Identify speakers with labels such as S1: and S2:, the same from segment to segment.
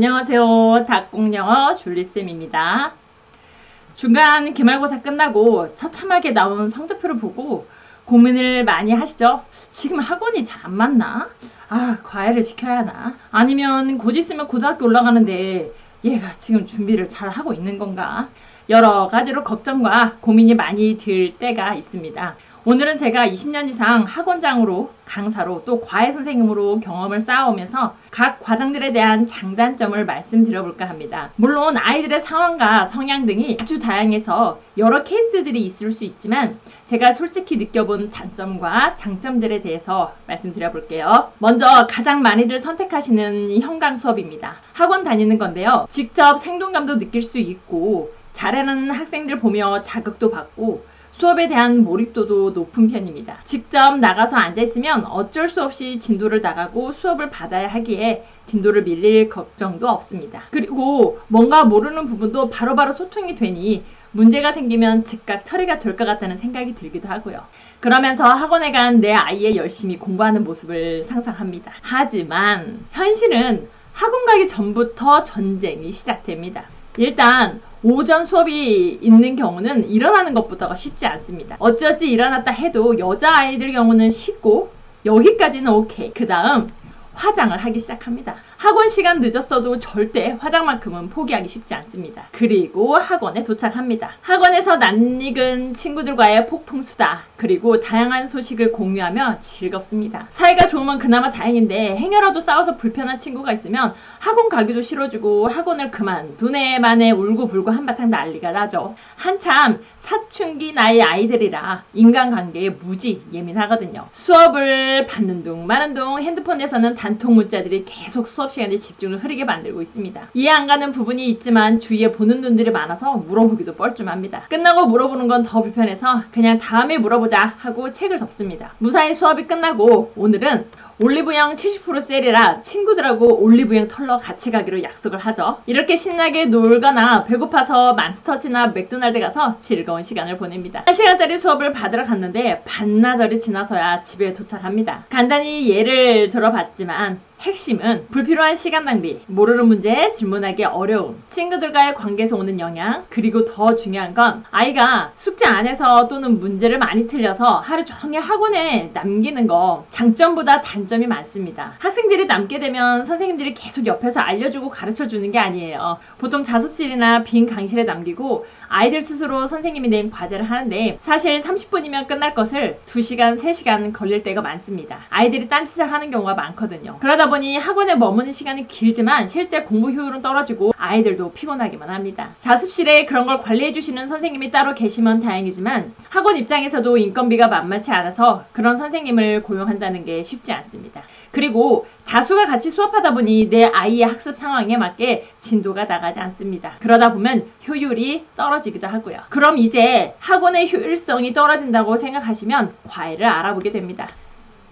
S1: 안녕하세요. 닭공영어 줄리쌤입니다. 중간 기말고사 끝나고 처참하게 나온 성적표를 보고 고민을 많이 하시죠? 지금 학원이 잘 안 맞나? 과외를 시켜야 하나? 아니면 곧 있으면 고등학교 올라가는데 얘가 지금 준비를 잘 하고 있는 건가? 여러 가지로 걱정과 고민이 많이 들 때가 있습니다. 오늘은 제가 20년 이상 학원장으로, 강사로, 또 과외 선생님으로 경험을 쌓아오면서 각 과정들에 대한 장단점을 말씀드려볼까 합니다. 물론 아이들의 상황과 성향 등이 아주 다양해서 여러 케이스들이 있을 수 있지만 제가 솔직히 느껴본 단점과 장점들에 대해서 말씀드려볼게요. 먼저 가장 많이들 선택하시는 현강 수업입니다. 학원 다니는 건데요. 직접 생동감도 느낄 수 있고 잘하는 학생들 보며 자극도 받고 수업에 대한 몰입도도 높은 편입니다. 직접 나가서 앉아있으면 어쩔 수 없이 진도를 나가고 수업을 받아야 하기에 진도를 밀릴 걱정도 없습니다. 그리고 뭔가 모르는 부분도 바로바로 소통이 되니 문제가 생기면 즉각 처리가 될 것 같다는 생각이 들기도 하고요. 그러면서 학원에 간 내 아이의 열심히 공부하는 모습을 상상합니다. 하지만 현실은 학원 가기 전부터 전쟁이 시작됩니다. 일단 오전 수업이 있는 경우는 일어나는 것부터가 쉽지 않습니다. 어찌어찌 일어났다 해도 여자아이들 경우는 쉽고 여기까지는 오케이. 그 다음 화장을 하기 시작합니다. 학원 시간 늦었어도 절대 화장만큼은 포기하기 쉽지 않습니다. 그리고 학원에 도착합니다. 학원에서 낯익은 친구들과의 폭풍수다. 그리고 다양한 소식을 공유하며 즐겁습니다. 사이가 좋으면 그나마 다행인데 행여라도 싸워서 불편한 친구가 있으면 학원 가기도 싫어지고 학원을 그만두네 마네 울고불고 한바탕 난리가 나죠. 한참 사춘기 나이 아이들이라 인간관계에 무지 예민하거든요. 수업을 받는 둥 마는 둥 핸드폰에서는 단통 문자들이 계속 수업 시간에 집중을 흐리게 만들고 있습니다. 이해 안 가는 부분이 있지만 주위에 보는 눈들이 많아서 물어보기도 뻘쭘합니다. 끝나고 물어보는 건 더 불편해서 그냥 다음에 물어보자 하고 책을 덮습니다. 무사히 수업이 끝나고 오늘은 올리브영 70% 세일이라 친구들하고 올리브영 털러 같이 가기로 약속을 하죠. 이렇게 신나게 놀거나 배고파서 맘스터치나 맥도날드 가서 즐거운 시간을 보냅니다. 1시간짜리 수업을 받으러 갔는데 반나절이 지나서야 집에 도착합니다. 간단히 예를 들어봤지만 핵심은 불필요한 시간 낭비, 모르는 문제에 질문하기 어려움, 친구들과의 관계에서 오는 영향, 그리고 더 중요한 건 아이가 숙제 안 해서 또는 문제를 많이 틀려서 하루 종일 학원에 남기는 거 장점보다 단점이 많습니다. 학생들이 남게 되면 선생님들이 계속 옆에서 알려주고 가르쳐주는 게 아니에요. 보통 자습실이나 빈 강의실에 남기고 아이들 스스로 선생님이 낸 과제를 하는데 사실 30분이면 끝날 것을 2시간, 3시간 걸릴 때가 많습니다. 아이들이 딴짓을 하는 경우가 많거든요. 그러다 보니 학원에 머무는 시간이 길지만 실제 공부 효율은 떨어지고 아이들도 피곤하기만 합니다. 자습실에 그런 걸 관리해주시는 선생님이 따로 계시면 다행이지만 학원 입장에서도 인건비가 만만치 않아서 그런 선생님을 고용한다는 게 쉽지 않습니다. 그리고 다수가 같이 수업하다 보니 내 아이의 학습 상황에 맞게 진도가 나가지 않습니다. 그러다 보면 효율이 떨어지기도 하고요. 그럼 이제 학원의 효율성이 떨어진다고 생각하시면 과외를 알아보게 됩니다.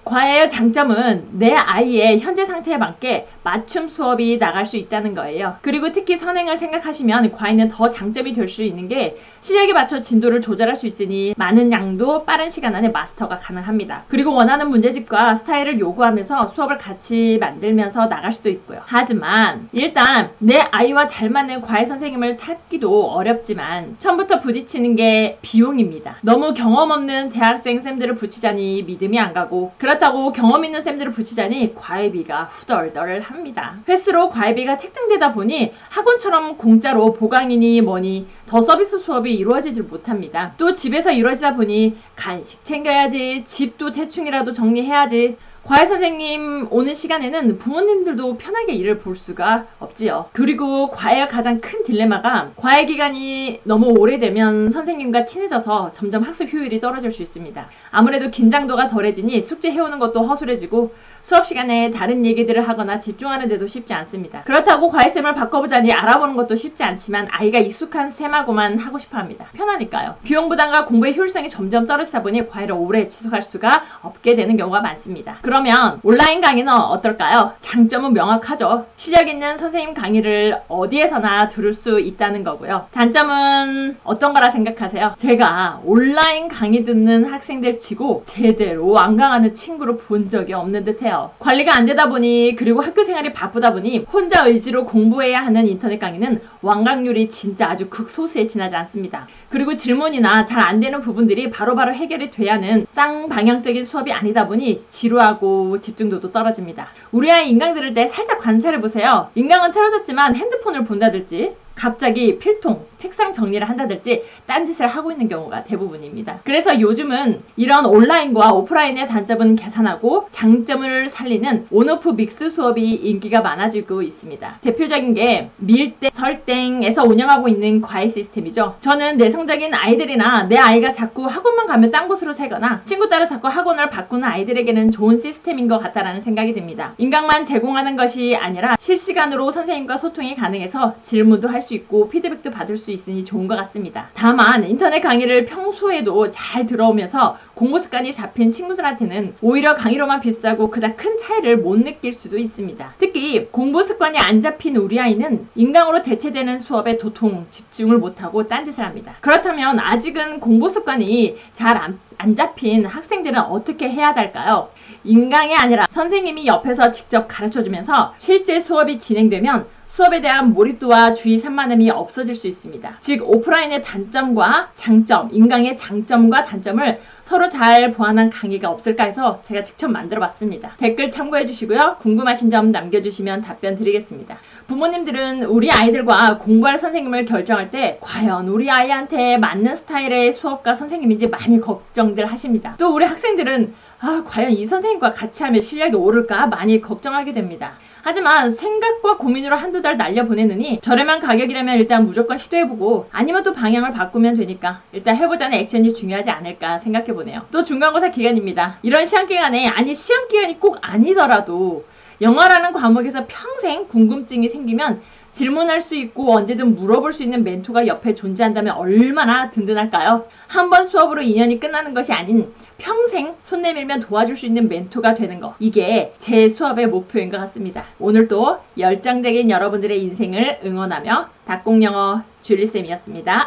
S1: 과외의 장점은 내 아이의 현재 상태에 맞게 맞춤 수업이 나갈 수 있다는 거예요. 그리고 특히 선행을 생각하시면 과외는 더 장점이 될 수 있는 게 실력에 맞춰 진도를 조절할 수 있으니 많은 양도 빠른 시간 안에 마스터가 가능합니다. 그리고 원하는 문제집과 스타일을 요구하면서 수업을 같이 만들면서 나갈 수도 있고요. 하지만 일단 내 아이와 잘 맞는 과외 선생님을 찾기도 어렵지만 처음부터 부딪히는 게 비용입니다. 너무 경험 없는 대학생 쌤들을 붙이자니 믿음이 안 가고 그렇다고 경험 있는 쌤들을 붙이자니 과외비가 후덜덜합니다. 횟수로 과외비가 책정되다 보니 학원처럼 공짜로 보강이니 뭐니 더 서비스 수업이 이루어지지 못합니다. 또 집에서 이루어지다 보니 간식 챙겨야지, 집도 대충이라도 정리해야지. 과외 선생님 오는 시간에는 부모님들도 편하게 일을 볼 수가 없지요. 그리고 과외의 가장 큰 딜레마가 과외 기간이 너무 오래되면 선생님과 친해져서 점점 학습 효율이 떨어질 수 있습니다. 아무래도 긴장도가 덜해지니 숙제 해오는 것도 허술해지고 수업 시간에 다른 얘기들을 하거나 집중하는 데도 쉽지 않습니다. 그렇다고 과외쌤을 바꿔보자니 알아보는 것도 쉽지 않지만 아이가 익숙한 쌤하고만 하고 싶어 합니다. 편하니까요. 비용 부담과 공부의 효율성이 점점 떨어지다 보니 과외를 오래 지속할 수가 없게 되는 경우가 많습니다. 그러면 온라인 강의는 어떨까요? 장점은 명확하죠. 실력 있는 선생님 강의를 어디에서나 들을 수 있다는 거고요. 단점은 어떤 거라 생각하세요? 제가 온라인 강의 듣는 학생들 치고 제대로 완강하는 친구를 본 적이 없는 듯해요. 해요. 관리가 안 되다 보니 그리고 학교 생활이 바쁘다 보니 혼자 의지로 공부해야 하는 인터넷 강의는 완강률이 진짜 아주 극소수에 지나지 않습니다. 그리고 질문이나 잘 안 되는 부분들이 바로바로 해결이 돼야 하는 쌍방향적인 수업이 아니다 보니 지루하고 집중도도 떨어집니다. 우리 아이 인강 들을 때 살짝 관찰해보세요. 인강은 틀어졌지만 핸드폰을 본다든지 갑자기 필통, 책상 정리를 한다든지 딴짓을 하고 있는 경우가 대부분입니다. 그래서 요즘은 이런 온라인과 오프라인의 단점은 계산하고 장점을 살리는 온오프 믹스 수업이 인기가 많아지고 있습니다. 대표적인 게 밀땡, 설땡에서 운영하고 있는 과외 시스템이죠. 저는 내성적인 아이들이나 내 아이가 자꾸 학원만 가면 딴 곳으로 새거나 친구 따라 자꾸 학원을 바꾸는 아이들에게는 좋은 시스템인 것 같다라는 생각이 듭니다. 인강만 제공하는 것이 아니라 실시간으로 선생님과 소통이 가능해서 질문도 할 수 있고 피드백도 받을 수 있으니 좋은 것 같습니다. 다만 인터넷 강의를 평소에도 잘 들어오면서 공부 습관이 잡힌 친구들한테는 오히려 강의로만 비싸고 그닥 큰 차이를 못 느낄 수도 있습니다. 특히 공부 습관이 안 잡힌 우리 아이는 인강으로 대체되는 수업에 도통 집중을 못하고 딴짓을 합니다. 그렇다면 아직은 공부 습관이 잘 안 잡힌 학생들은 어떻게 해야 할까요? 인강이 아니라 선생님이 옆에서 직접 가르쳐주면서 실제 수업이 진행되면 수업에 대한 몰입도와 주의 산만함이 없어질 수 있습니다. 즉 오프라인의 단점과 장점, 인강의 장점과 단점을 서로 잘 보완한 강의가 없을까 해서 제가 직접 만들어 봤습니다. 댓글 참고해 주시고요. 궁금하신 점 남겨주시면 답변 드리겠습니다. 부모님들은 우리 아이들과 공부할 선생님을 결정할 때 과연 우리 아이한테 맞는 스타일의 수업과 선생님인지 많이 걱정들 하십니다. 또 우리 학생들은 과연 이 선생님과 같이 하면 실력이 오를까 많이 걱정하게 됩니다. 하지만 생각과 고민으로 한두 달 날려보내느니 저렴한 가격이라면 일단 무조건 시도해보고 아니면 또 방향을 바꾸면 되니까 일단 해보자는 액션이 중요하지 않을까 생각해보네요. 또 중간고사 기간입니다. 이런 시험기간에 시험기간이 꼭 아니더라도 영어라는 과목에서 평생 궁금증이 생기면 질문할 수 있고 언제든 물어볼 수 있는 멘토가 옆에 존재한다면 얼마나 든든할까요? 한 번 수업으로 인연이 끝나는 것이 아닌 평생 손 내밀면 도와줄 수 있는 멘토가 되는 것, 이게 제 수업의 목표인 것 같습니다. 오늘도 열정적인 여러분들의 인생을 응원하며 닭공영어 줄리쌤이었습니다.